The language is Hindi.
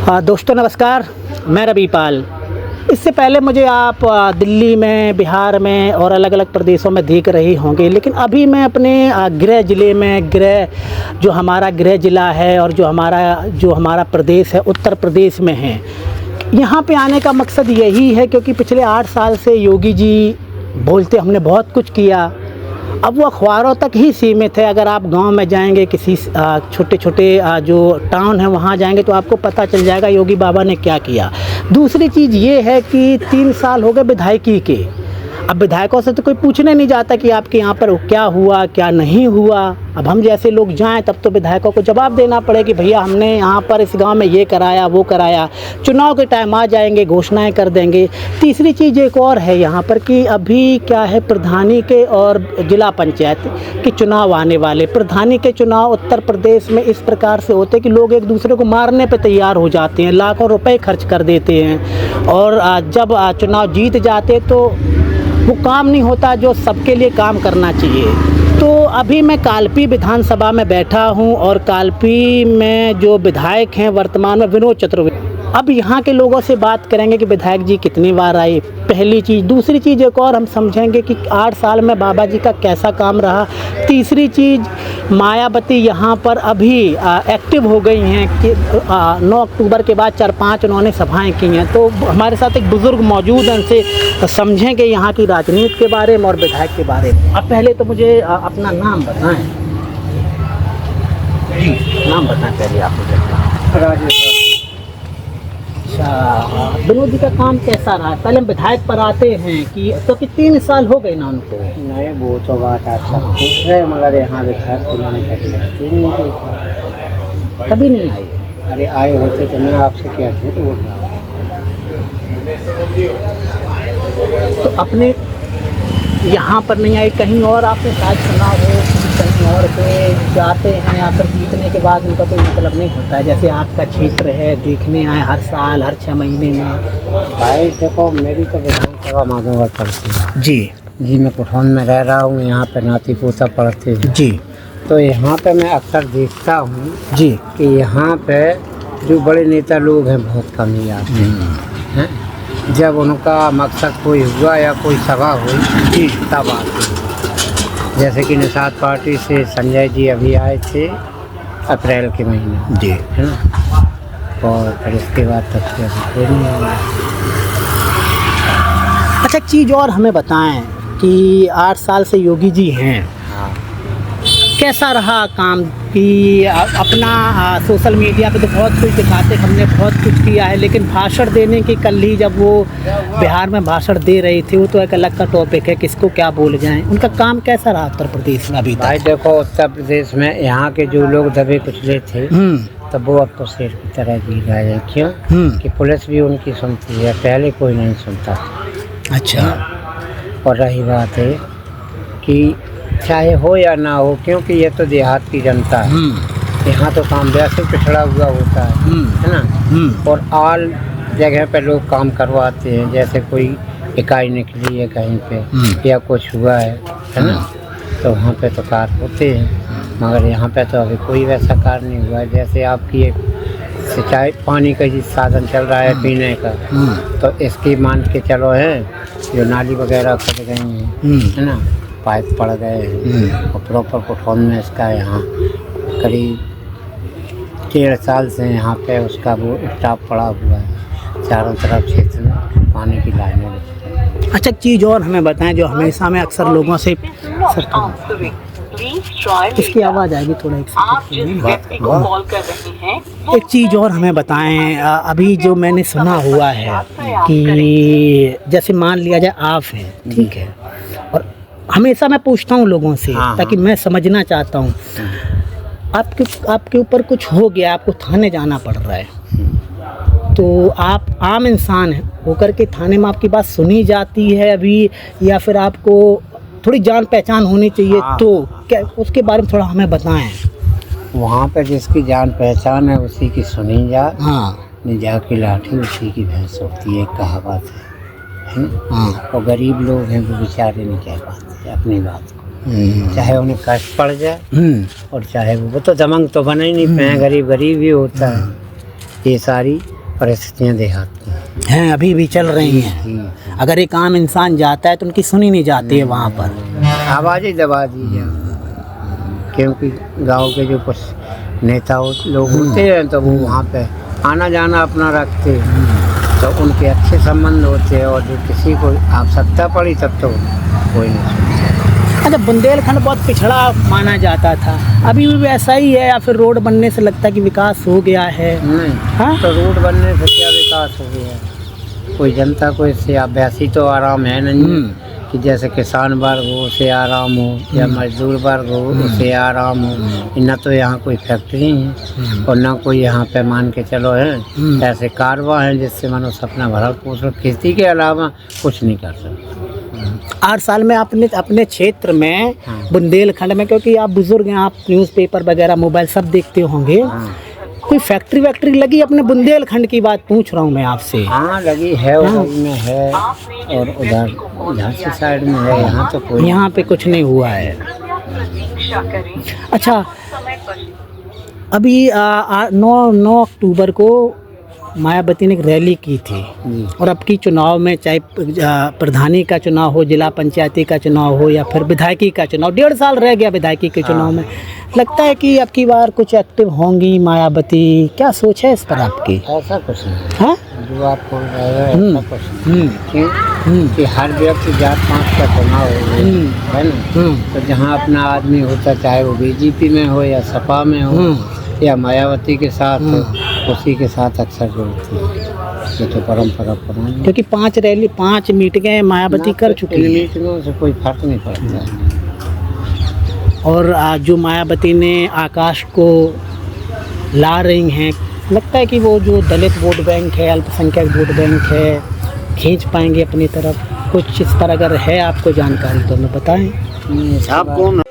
दोस्तों नमस्कार, मैं रवि पाल। इससे पहले मुझे आप दिल्ली में, बिहार में और अलग अलग प्रदेशों में देख रहे होंगे, लेकिन अभी मैं अपने गृह ज़िले में जो हमारा गृह ज़िला है और जो हमारा प्रदेश है उत्तर प्रदेश में है। यहाँ पे आने का मकसद यही है क्योंकि पिछले 8 साल से योगी जी बोलते हमने बहुत कुछ किया, अब वो अखबारों तक ही सीमित है। अगर आप गांव में जाएंगे, किसी छोटे छोटे जो टाउन है वहाँ जाएंगे तो आपको पता चल जाएगा योगी बाबा ने क्या किया। दूसरी चीज़ ये है कि 3 साल हो गए विधायकी के। अब विधायकों से तो कोई पूछने नहीं जाता कि आपके यहाँ पर क्या हुआ क्या नहीं हुआ। अब हम जैसे लोग जाएं तब तो विधायकों को जवाब देना पड़े कि भैया हमने यहाँ पर इस गांव में ये कराया वो कराया। चुनाव के टाइम आ जाएंगे, घोषणाएं कर देंगे। तीसरी चीज़ एक और है यहाँ पर कि अभी क्या है, प्रधानी के और जिला पंचायत के चुनाव आने वाले। प्रधानी के चुनाव उत्तर प्रदेश में इस प्रकार से होते हैं कि लोग एक दूसरे को मारने पर तैयार हो जाते हैं, लाखों रुपये खर्च कर देते हैं और जब चुनाव जीत जाते तो वो काम नहीं होता जो सबके लिए काम करना चाहिए। तो अभी मैं कालपी विधानसभा में बैठा हूं और कालपी में जो विधायक हैं वर्तमान में विनोद चतुर्वेदी। अब यहाँ के लोगों से बात करेंगे कि विधायक जी कितनी बार आए, पहली चीज़। दूसरी चीज़ एक और हम समझेंगे कि 8 साल में बाबा जी का कैसा काम रहा। तीसरी चीज़, मायावती यहाँ पर अभी एक्टिव हो गई हैं कि 9 अक्टूबर के बाद 4-5 उन्होंने सभाएं की हैं। तो हमारे साथ एक बुज़ुर्ग मौजूद हैं, उनसे समझेंगे यहाँ की राजनीति के बारे में और विधायक के बारे में। अब पहले तो मुझे अपना नाम बताएं। नाम बताएं पहले आप मुझे। राजेश। विनोद जी का काम कैसा रहा? पहले हम विधायक पर आते हैं कि तो कि 3 साल हो गए ना उनको। नहीं, वो तो बात अच्छा है, मगर यहाँ विधायक कभी नहीं आए। अरे आए होते तो मैं आपसे क्या झूठ बोल रहा हूँ। तो अपने यहाँ पर नहीं आए, कहीं और आपने शायद सुना हो कहीं और पे जाते हैं या फिर जीतने के बाद उनका कोई मतलब नहीं होता है, जैसे आपका क्षेत्र है, देखने आए हर साल हर 6 महीने में। भाई देखो, मेरी तो विधानसभा माधोगढ़ पड़ती है जी। मैं कुठौन में रह रहा हूँ, यहाँ पे नाती पोता पढ़ते हैं जी। तो यहाँ पे मैं अक्सर देखता हूँ जी कि यहाँ पे जो बड़े नेता लोग हैं बहुत कम ही आते हैं। जब उनका मकसद कोई हुआ या कोई सभा हुई जी तब आते हैं। जैसे कि निषाद पार्टी से संजय जी अभी आए थे अप्रैल के महीने जी, है ना, और फिर इसके बाद तक से अभी कोई नहीं आया। अच्छा, एक चीज़ और हमें बताएं कि 8 साल से योगी जी हैं, कैसा रहा काम? कि अपना सोशल मीडिया पे तो बहुत कुछ दिखाते, हमने बहुत कुछ किया है, लेकिन भाषण देने की कल ही जब वो बिहार में भाषण दे रही थी, वो तो एक अलग का टॉपिक है, किसको क्या बोल जाएं। उनका काम कैसा रहा उत्तर प्रदेश में अभी तक? भाई देखो, उत्तर प्रदेश में यहाँ के जो लोग दबे कुचले थे तब वो अब तो शेर की तरह जी रहे हैं। क्यों? कि पुलिस भी उनकी सुनती है, पहले कोई नहीं सुनता था। अच्छा। और रही बात है कि चाहे हो या ना हो, क्योंकि ये तो देहात की जनता है, यहाँ तो काम वैसे पिछड़ा हुआ होता है ना। और आल जगह पे लोग काम करवाते हैं, जैसे कोई इकाई निकली है कहीं पे या कुछ हुआ है ना, तो वहाँ पे तो कार्य होते हैं। मगर यहाँ पे तो अभी कोई वैसा कार्य नहीं हुआ है। जैसे आपकी एक सिंचाई पानी का ही साधन चल रहा है पीने का, तो इसकी मान के चलो है जो नाली वगैरह फट गई हैं है ना, पाइप पड़ गए हैं और प्रॉपर कुठौन में इसका यहाँ करीब 1.5 साल से यहाँ पे उसका वो स्टाफ पड़ा हुआ है, चारों तरफ क्षेत्र में पानी की लाइनें। अच्छा, एक चीज़ और हमें बताएं जो हमेशा मैं अक्सर लोगों से इसकी आवाज़ आएगी थोड़ा, एक चीज़ और हमें बताएं। अभी जो मैंने सुना हुआ है कि जैसे मान लिया जाए आप हैं, ठीक है, और हमेशा मैं पूछता हूँ लोगों से ताकि मैं समझना चाहता हूँ, आपके ऊपर कुछ हो गया, आपको थाने जाना पड़ रहा है, तो आप आम इंसान होकर के थाने में आपकी बात सुनी जाती है अभी, या फिर आपको थोड़ी जान पहचान होनी चाहिए? तो क्या उसके बारे में थोड़ा हमें बताएं। वहाँ पे जिसकी जान पहचान है उसी की सुनी जा, निजा की लाठी उसी की भैंस होती है, कहावत है ना। और गरीब लोग हैं वो बेचारे नहीं कह पाते अपनी बात को, चाहे उन्हें कष्ट पड़ जाए और चाहे वो तो दमंग तो बना ही नहीं पाए, गरीब ही होता है। ये सारी परिस्थितियाँ देहात की हैं, अभी भी चल रही हैं। अगर एक आम इंसान जाता है तो उनकी सुनी नहीं जाती है वहाँ पर। आवाज़ ही दबा दीजिए, क्योंकि गांव के जो कुछ नेता लोग होते हैं तो वो वहाँ पे आना जाना अपना रखते हैं, तो उनके अच्छे संबंध होते हैं, और जो किसी को आवश्यकता पड़ी तब तो कोई नहीं सुनता। अच्छा, बुंदेलखंड बहुत पिछड़ा माना जाता था, अभी भी वैसा ही है या फिर रोड बनने से लगता है कि विकास हो गया है? नहीं, हाँ? तो रोड बनने से क्या विकास हो गया? कोई जनता को इससे अभ्यासी तो आराम है नहीं कि जैसे किसान वर्ग हो उसे आराम हो, या मजदूर वर्ग हो उसे आराम हो। न तो यहाँ कोई फैक्ट्री है और ना कोई यहाँ पे मान के चलो है ऐसे कारवा है जिससे मनुष्य अपना भरण पोषण खेती के अलावा कुछ नहीं कर सकता। 8 साल में आपने अपने क्षेत्र में हाँ। बुंदेलखंड में, क्योंकि आप बुजुर्ग हैं, आप न्यूज़पेपर वगैरह मोबाइल सब देखते होंगे, कोई फैक्ट्री वैक्ट्री लगी? अपने बुंदेलखंड की बात पूछ रहा हूँ मैं आपसे। हाँ लगी है, उधर में है और उधर झांसी साइड में है, यहाँ तो कोई यहाँ पे कुछ नहीं हुआ है। अच्छा, अभी 9 अक्टूबर को मायावती ने एक रैली की थी, और अब की चुनाव में चाहे प्रधानी का चुनाव हो, जिला पंचायती का चुनाव हो, या फिर विधायकी का चुनाव, 1.5 साल रह गया विधायकी के चुनाव में, लगता है कि अब की बार कुछ एक्टिव होंगी मायावती? क्या सोच है इस पर आपकी? ऐसा कुछ नहीं हाँ, जो आप बोल रहे हैं, ऐसा कुछ नहीं। क्यों कि हर व्यक्ति जात पात का चुनाव है ना, तो जहाँ अपना आदमी होता, चाहे वो बीजेपी में हो या सपा में हो या मायावती के साथ हो, उसी के साथ अक्सर जुड़ती है। ये तो परंपरा पुरानी, क्योंकि 5 मीटिंगें मायावती कर चुकी इन है, मीटिंगों से कोई फर्क नहीं पड़ता है। और जो मायावती ने आकाश को ला रही हैं, लगता है कि वो जो दलित वोट बैंक है, अल्पसंख्यक वोट बैंक है, खींच पाएंगे अपनी तरफ? कुछ इस पर अगर है आपको जानकारी तो हमें बताएं। आप कौन